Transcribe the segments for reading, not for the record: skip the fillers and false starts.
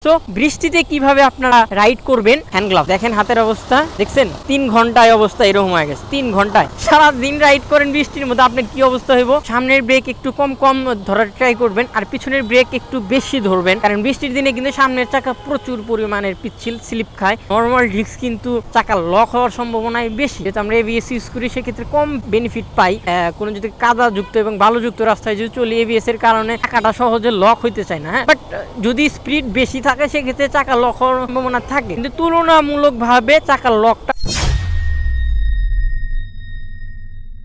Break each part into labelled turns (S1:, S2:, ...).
S1: তো বৃষ্টিতে কিভাবে আপনারা রাইড করবেন হ্যান্ড গ্লাভ দেখেন হাতের অবস্থা দেখছেন 3 ঘন্টায় অবস্থা এরকম হয়ে গেছে 3 ঘন্টায় সারা দিন রাইড করেন বৃষ্টির মধ্যে আপনার কি অবস্থা হইব সামনের ব্রেক একটু কম কম ধরার ট্রাই করবেন আর পিছনের ব্রেক একটু বেশি ধরবেন কারণ বৃষ্টির দিনে কিন্তু সামনের চাকা প্রচুর পরিমাণের পিচ্ছিল স্লিপ খায় নরমাল ডিস্ক কিন্তু চাকা লক হওয়ার সম্ভাবনাই বেশি যেহেতু আমরা এবিএস ইউজ করি সেক্ষেত্রে কম বেনিফিট পাই কোনো যদি কাদাযুক্ত এবং বালুযুক্ত রাস্তায় যদি চলি এবিএস এর কারণে চাকাটা সহজে লক হইতে চায় না বাট যদি স্পিড বেশি থাকে সেক্ষেত্রে চাকা লক হওয়ার সম্ভাবনা থাকে কিন্তু তুলনামূলকভাবে চাকা লকটা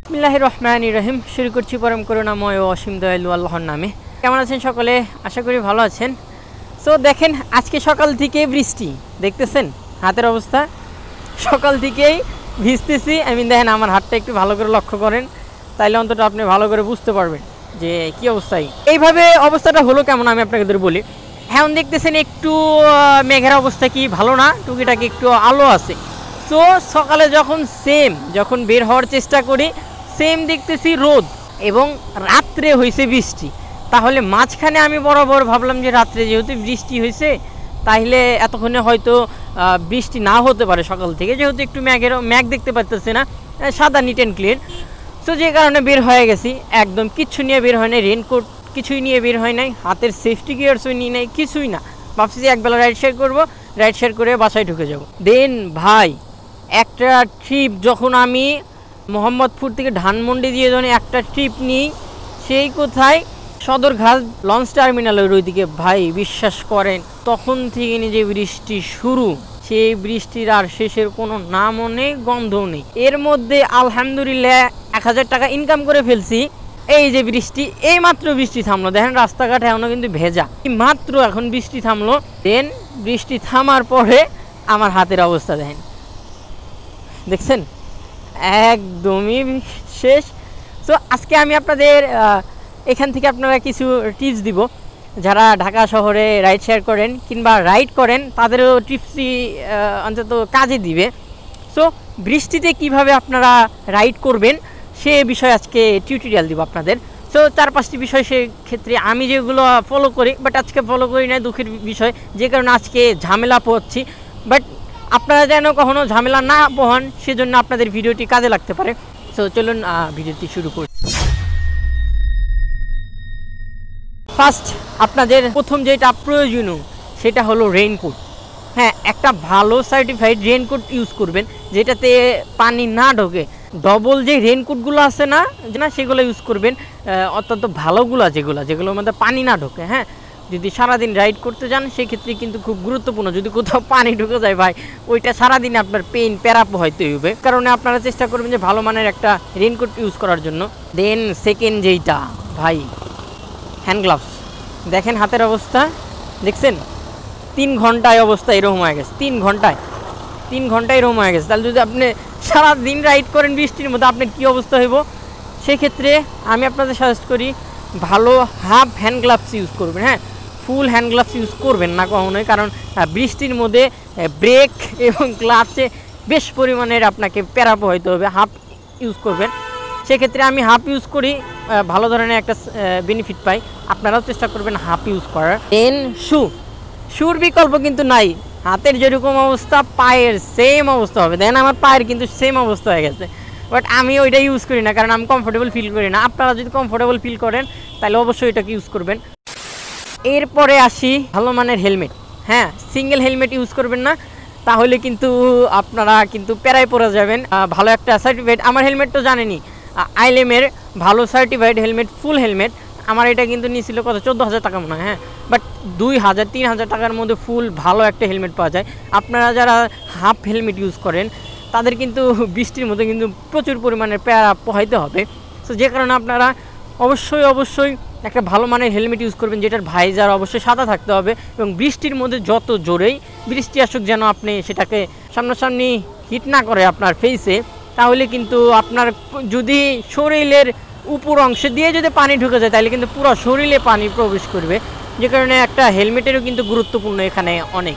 S1: বিসমিল্লাহির রহমানির রহিম শুরু করছি পরম করুণাময় ও অসীম দয়ালু আল্লাহর নামে কেমন আছেন সকলে আশা করি ভালো আছেন সো দেখেন আজকে সকাল থেকে বৃষ্টি দেখতেছেন হাতের অবস্থা সকাল থেকেই ভিজতেছি দেখেন আমার হাতটা একটু ভালো করে লক্ষ্য করেন তাইলে অন্তত আপনি ভালো করে বুঝতে পারবেন যে কি অবস্থায় এইভাবে অবস্থাটা হলো কেমন আমি আপনাকে বলি এখন দেখতেছেন একটু মেঘের অবস্থা কি ভালো না টুকিটাকি একটু আলো আছে সো সকালে যখন বের হওয়ার চেষ্টা করি সেম দেখতেছি রোদ এবং রাত্রে হয়েছে বৃষ্টি তাহলে মাঝখানে আমি বরাবর ভাবলাম যে রাত্রে যেহেতু বৃষ্টি হয়েছে তাহলে এতক্ষণে হয়তো বৃষ্টি না হতে পারে সকাল থেকে যেহেতু একটু মেঘ দেখতে পাচ্তেছে না সাদা নিট অ্যান্ড ক্লিয়ার সো যে কারণে বের হয়ে গেছি একদম কিচ্ছু নিয়ে বের হয় নাই রেনকোট কিছুই নিয়ে বের হয় নাই হাতের সেফটি গিয়ারসও নিয়ে নাই কিছুই না ভাবছি যে একবেলা রাইড শেয়ার করে বাসায় ঢুকে যাব দেন ভাই একটা ট্রিপ যখন আমি মোহাম্মদপুর থেকে ধানমন্ডি দিয়ে যখন একটা ট্রিপ নিই সেই কোথায় সদরঘাট লঞ্চ টার্মিনালের ওইদিকে ভাই বিশ্বাস করেন তখন থেকে যে বৃষ্টি শুরু সেই বৃষ্টির আর শেষের কোনো নামও নেই গন্ধও নেই এর মধ্যে আলহামদুলিল্লাহ 1000 টাকা ইনকাম করে ফেলছি এই যে বৃষ্টি এই মাত্র বৃষ্টি থামলো দেখেন রাস্তাঘাট এখনো কিন্তু ভেজা মাত্র এখন বৃষ্টি থামলো দেন বৃষ্টি থামার পরে আমার হাতের অবস্থা দেখছেন একদমই শেষ তো আজকে আমি আপনাদের এখান থেকে আপনারা কিছু টিপস দিব যারা ঢাকা শহরে রাইড শেয়ার করেন কিংবা রাইড করেন তাদেরও টিপসই অন্তত কাজে দিবে সো বৃষ্টিতে কিভাবে আপনারা রাইড করবেন সে বিষয়ে আজকে টিউটোরিয়াল দিব আপনাদের সো 4-5টি বিষয় সেক্ষেত্রে আমি যেগুলো ফলো করি বাট আজকে ফলো করি না দুঃখের বিষয় যে কারণে আজকে ঝামেলা পোহাচ্ছি বাট আপনারা যেন কখনো ঝামেলা না পোহান সেজন্য আপনাদের ভিডিওটি কাজে লাগতে পারে সো চলুন ভিডিওটি শুরু করি ফার্স্ট আপনাদের প্রথম যেটা প্রয়োজনীয় সেটা হলো রেইনকোট হ্যাঁ একটা ভালো সার্টিফাইড রেইনকোট ইউজ করবেন যেটাতে পানি না ঢোকে ডবল যে রেইনকোটগুলো আছে না সেগুলো ইউজ করবেন অত্যন্ত ভালোগুলো যেগুলোর মধ্যে পানি না ঢোকে হ্যাঁ যদি সারাদিন রাইড করতে যান সেক্ষেত্রে কিন্তু খুব গুরুত্বপূর্ণ যদি কোথাও পানি ঢুকে যায় ভাই ওইটা সারাদিন আপনার প্যারাপ হয়তো হবে কারণে আপনারা চেষ্টা করবেন যে ভালো মানের একটা রেইনকোট ইউজ করার জন্য দেন সেকেন্ড যেইটা ভাই হ্যান্ড গ্লাভস দেখেন হাতের অবস্থা দেখছেন 3 ঘন্টায় অবস্থা এরকম হয়ে গেছে 3 ঘন্টায় এরকম হয়ে গেছে তাহলে যদি আপনি সারা দিন রাইড করেন বৃষ্টির মধ্যে আপনার কী অবস্থা হইব সেক্ষেত্রে আমি আপনাদের সাজেস্ট করি ভালো হাফ হ্যান্ড গ্লাভস ইউজ করবেন হ্যাঁ ফুল হ্যান্ড গ্লাভস ইউজ করবেন না কখনোই কারণ বৃষ্টির মধ্যে ব্রেক এবং ক্লাচে বেশ পরিমাণের আপনাকে প্যারা পোহাইতে হবে হাফ ইউজ করবেন সেক্ষেত্রে আমি হাফ ইউজ করি ভালো ধরনের একটা বেনিফিট পাই আপনারাও চেষ্টা করবেন হাফ ইউজ করার দেন শুর বিকল্প কিন্তু নাই হাতের যেরকম অবস্থা পায়ের সেম অবস্থা হবে দেন আমার পায়ের কিন্তু সেম অবস্থা হয়ে গেছে বাট আমি ওইটা ইউজ করি না কারণ আমি কমফোর্টেবল ফিল করি না আপনারা যদি কমফোর্টেবল ফিল করেন তাহলে অবশ্যই এটাকে ইউজ করবেন এরপরে আসি ভালো মানের হেলমেট হ্যাঁ সিঙ্গেল হেলমেট ইউজ করবেন না তাহলে কিন্তু আপনারা কিন্তু প্যারায় পড়ে যাবেন ভালো একটা সার্টিফাইড আমার হেলমেট তো জানেনি আইলেমের ভালো সার্টিফাইড হেলমেট ফুল হেলমেট আমার এটা কিন্তু নিয়েছিল কত 14,000 টাকা মনে হয় হ্যাঁ বাট 2,000-3,000 টাকার মধ্যে ফুল ভালো একটা হেলমেট পাওয়া যায় আপনারা যারা হাফ হেলমেট ইউজ করেন তাদের কিন্তু বৃষ্টির মধ্যে কিন্তু প্রচুর পরিমাণের প্যারা পোহাইতে হবে সো যে কারণে আপনারা অবশ্যই একটা ভালো মানের হেলমেট ইউজ করবেন যেটার ভাইজার অবশ্যই সাদা থাকতে হবে এবং বৃষ্টির মধ্যে যত জোরেই বৃষ্টি আসুক যেন আপনি সেটাকে সামনাসামনি হিট না করে আপনার ফেসে তাহলে কিন্তু আপনার যদি শরীরের উপর অংশে দিয়ে যদি পানি ঢুকে যায় তাহলে কিন্তু পুরো শরীরে পানি প্রবেশ করবে যে কারণে একটা হেলমেটেরও কিন্তু গুরুত্বপূর্ণ এখানে অনেক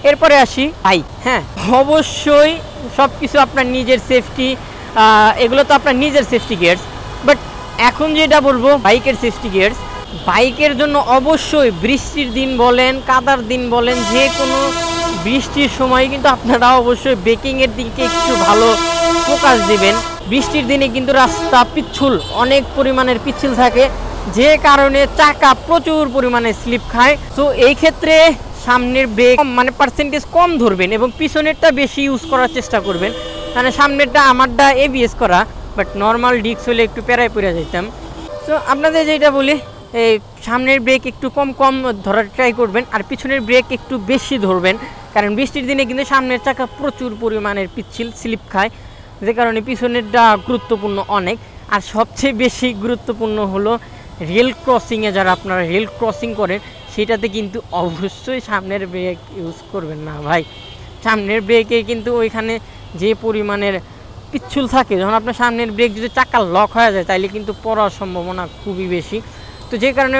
S1: এরপরে আসি ভাই হ্যাঁ অবশ্যই সব কিছু আপনার নিজের সেফটি এগুলো তো আপনার নিজের সেফটি গিয়ার্স বাট এখন যেটা বলবো বাইকের সেফটি গিয়ার্স বাইকের জন্য অবশ্যই বৃষ্টির দিন বলেন, কাদার দিন বলেন, যে কোনো বৃষ্টির সময় কিন্তু আপনারা অবশ্যই ব্রেকিংয়ের দিকে একটু ভালো ফোকাস দিবেন। বৃষ্টির দিনে কিন্তু রাস্তা পিচ্ছিল, অনেক পরিমাণের পিচ্ছিল থাকে, যে কারণে চাকা প্রচুর পরিমাণে স্লিপ খায়। তো এই ক্ষেত্রে সামনের ব্রেক মানে পার্সেন্টেজ কম ধরবেন এবং পিছনেরটা বেশি ইউজ করার চেষ্টা করবেন। মানে সামনেরটা আমারটা এবিএস করা, বাট নর্মাল ডিস্ক হলে একটু প্যারায় পড়ে যেতাম। তো আপনাদের যেটা বলি, এই সামনের ব্রেক একটু কম কম ধরার ট্রাই করবেন, আর পিছনের ব্রেক একটু বেশি ধরবেন, কারণ বৃষ্টির দিনে কিন্তু সামনের চাকা প্রচুর পরিমাণের পিচ্ছিল স্লিপ খায়, যে কারণে পিছনেরটা গুরুত্বপূর্ণ অনেক। আর সবচেয়ে বেশি গুরুত্বপূর্ণ হলো রেল ক্রসিংয়ে, যারা আপনারা রেল ক্রসিং করেন সেটাতে কিন্তু অবশ্যই সামনের ব্রেক ইউজ করবেন না ভাই। সামনের ব্রেকে কিন্তু ওইখানে যে পরিমাণের পিচ্ছিল থাকে, যখন আপনার সামনের ব্রেক যদি চাকা লক হয়ে যায় তাইলে কিন্তু পড়ার সম্ভাবনা খুবই বেশি। তো যে কারণে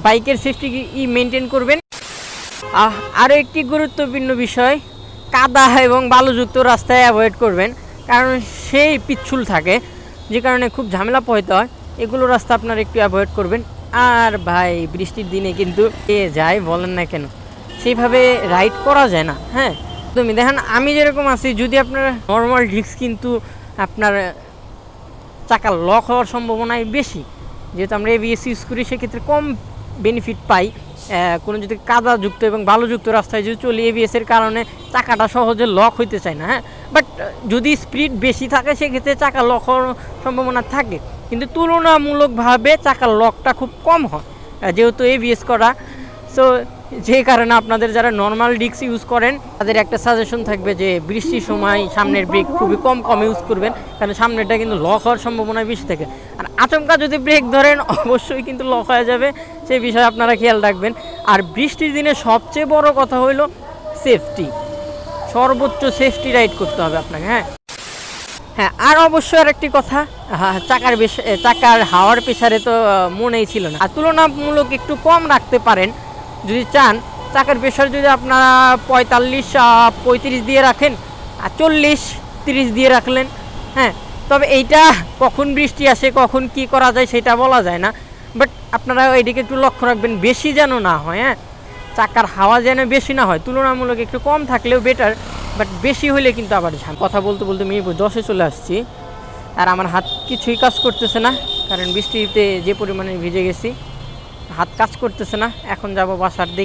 S1: বাইকের সেফটি মেনটেন করবেন। আরও একটি গুরুত্বপূর্ণ বিষয়, কাদা এবং বালুযুক্ত রাস্তায় অ্যাভয়েড করবেন, কারণ সেই পিচ্ছিল থাকে, যে কারণে খুব ঝামেলা পোহাইতে হয়। এগুলো রাস্তা আপনারা একটু অ্যাভয়েড করবেন। আর ভাই বৃষ্টির দিনে কিন্তু যায় বলেন না কেন, সেইভাবে রাইড করা যায় না। হ্যাঁ, তুমি দেখেন আমি যেরকম আছি, যদি আপনার নর্মাল ডিস্ক কিন্তু আপনার চাকা লক হওয়ার সম্ভাবনাই বেশি, যেহেতু আমরা এবিএস ইউজ করি সেক্ষেত্রে কম বেনিফিট পাই। কোনো যদি কাদাযুক্ত এবং বালুযুক্ত রাস্তায় যদি চলি, এবিএসের কারণে চাকাটা সহজে লক হইতে চায় না। হ্যাঁ, বাট যদি স্পিড বেশি থাকে সেক্ষেত্রে চাকা লক হওয়ার সম্ভাবনা থাকে, কিন্তু তুলনামূলকভাবে চাকার লকটা খুব কম হয় যেহেতু এবিএস করা। সো যে কারণে আপনাদের যারা নর্মাল ডিস্ক ইউজ করেন তাদের একটা সাজেশন থাকবে যে বৃষ্টির সময় সামনের ব্রেক খুবই কম ইউজ করবেন, কারণ সামনেরটা কিন্তু লক হওয়ার সম্ভাবনা বেশি থাকে। আর আচমকা যদি ব্রেক ধরেন অবশ্যই কিন্তু লক হয়ে যাবে, সেই বিষয়ে আপনারা খেয়াল রাখবেন। আর বৃষ্টির দিনে সবচেয়ে বড় কথা হইল সেফটি, সর্বোচ্চ সেফটি রাইড করতে হবে আপনাকে। হ্যাঁ, আর অবশ্যই আর একটি কথা, চাকার হাওয়ার প্রেসারে তো মনেই ছিল না, আর তুলনামূলক একটু কম রাখতে পারেন যদি চান। চাকার প্রেসার যদি আপনারা 45-35 দিয়ে রাখেন আর 40-30 দিয়ে রাখলেন, হ্যাঁ, তবে এইটা কখন বৃষ্টি আসে কখন কি করা যায় সেটা বলা যায় না, বাট আপনারা এইদিকে একটু লক্ষ্য রাখবেন, বেশি যেন না হয়। হ্যাঁ, চাকার হাওয়া যেন বেশি না হয়, তুলনামূলক একটু কম থাকলেও বেটার, বাট বেশি হলে কিন্তু আবার কথা বলতে বলতে মিনিট 10-এ চলে আসছি, আর আমার হাত কিছুই কাজ করতেছে না, কারণ বৃষ্টিতে যে পরিমাণে ভিজে গেছি হাত কাজ করতেছে না। এখন যাব বাসার দিকে।